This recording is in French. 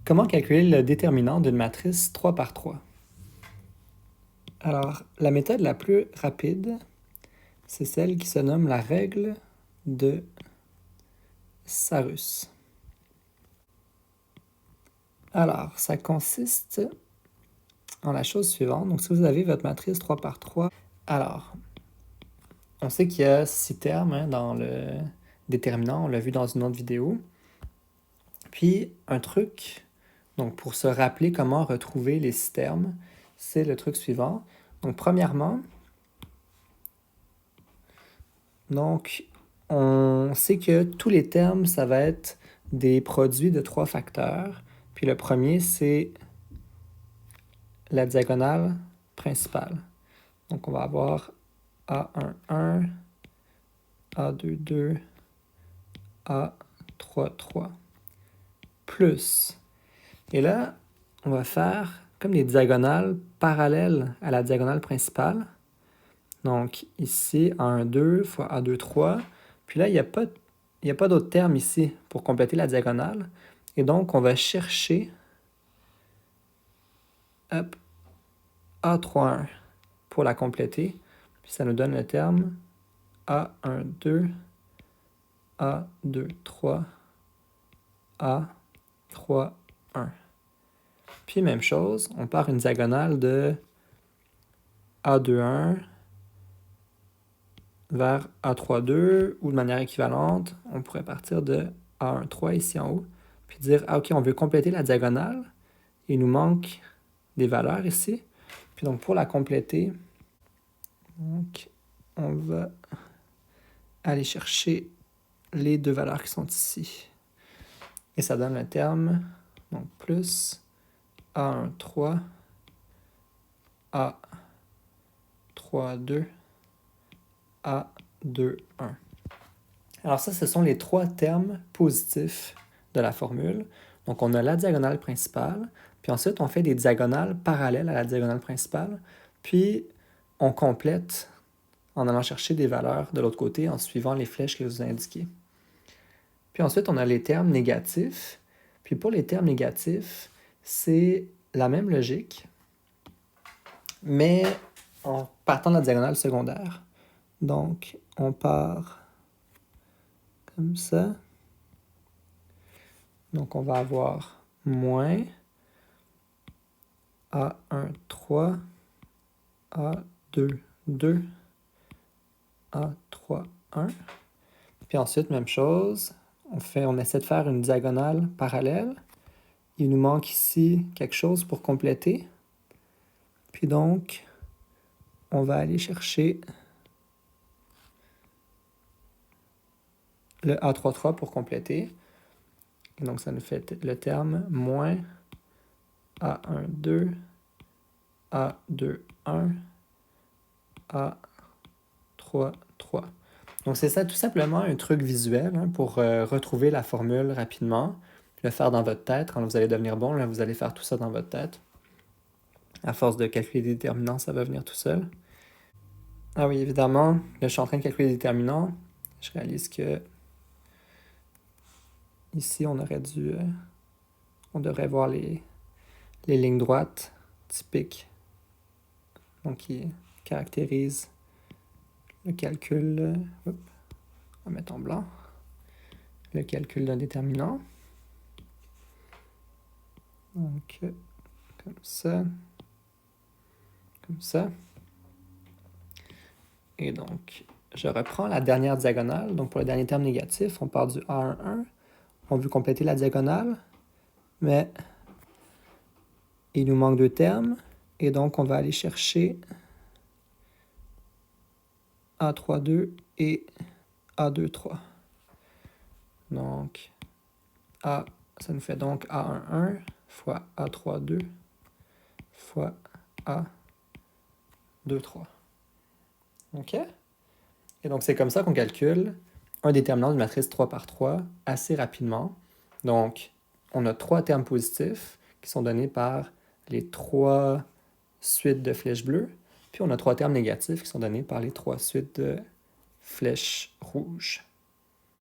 Comment calculer le déterminant d'une matrice 3 par 3? Alors, la méthode la plus rapide, c'est celle qui se nomme la règle de Sarus. Alors, ça consiste en la chose suivante. Donc, si vous avez votre matrice 3 par 3, alors, on sait qu'il y a 6 termes dans le déterminant, on l'a vu dans une autre vidéo. Puis, un truc, donc pour se rappeler comment retrouver les 6 termes, c'est le truc suivant. Donc, premièrement, on sait que tous les termes, ça va être des produits de 3 facteurs. Puis le premier, c'est la diagonale principale. Donc, on va avoir A11, A22, A33, plus. Et là, on va faire comme des diagonales parallèles à la diagonale principale. Donc, ici, A12 fois A23. Puis là, il n'y a pas d'autre terme ici pour compléter la diagonale. Et donc, on va chercher A31 pour la compléter. Puis ça nous donne le terme A12, A23, A31. Puis même chose, on part une diagonale de A21 vers A32, ou de manière équivalente, on pourrait partir de A13 ici en haut, puis dire, ah ok, on veut compléter la diagonale, il nous manque des valeurs ici. Puis donc pour la compléter, donc, on va aller chercher les deux valeurs qui sont ici. Et ça donne le terme, donc plus A13, A32, A21. Alors ça, ce sont les 3 termes positifs de la formule. Donc on a la diagonale principale, puis ensuite on fait des diagonales parallèles à la diagonale principale, puis on complète en allant chercher des valeurs de l'autre côté en suivant les flèches que je vous ai indiquées. Puis ensuite, on a les termes négatifs. Puis pour les termes négatifs, c'est la même logique, mais en partant de la diagonale secondaire. Donc, on part comme ça. Donc, on va avoir moins A13, A22, A31. Puis ensuite, même chose, on essaie de faire une diagonale parallèle. Il nous manque ici quelque chose pour compléter. Puis donc, on va aller chercher le A33 pour compléter. Et donc, ça nous fait le terme moins A12, A21, A33. Donc, c'est ça tout simplement un truc visuel pour retrouver la formule rapidement, le faire dans votre tête. Quand vous allez devenir bon, là, vous allez faire tout ça dans votre tête. À force de calculer des déterminants, ça va venir tout seul. Ah oui, évidemment, là, je suis en train de calculer les déterminants. Je réalise que ici, on devrait voir les lignes droites typiques, donc qui caractérisent le calcul, on va mettre en blanc, le calcul d'un déterminant. Donc, comme ça. Et donc, je reprends la dernière diagonale. Donc, pour le dernier terme négatif, on part du A11. On veut compléter la diagonale, mais il nous manque 2 termes. Et donc, on va aller chercher A32 et A23. Donc, ça nous fait donc A11 fois A32 fois A23. OK? Et donc, c'est comme ça qu'on calcule un déterminant d'une matrice 3 par 3 assez rapidement. Donc, on a 3 termes positifs qui sont donnés par les 3 suites de flèches bleues. Puis, on a 3 termes négatifs qui sont donnés par les 3 suites de flèches rouges.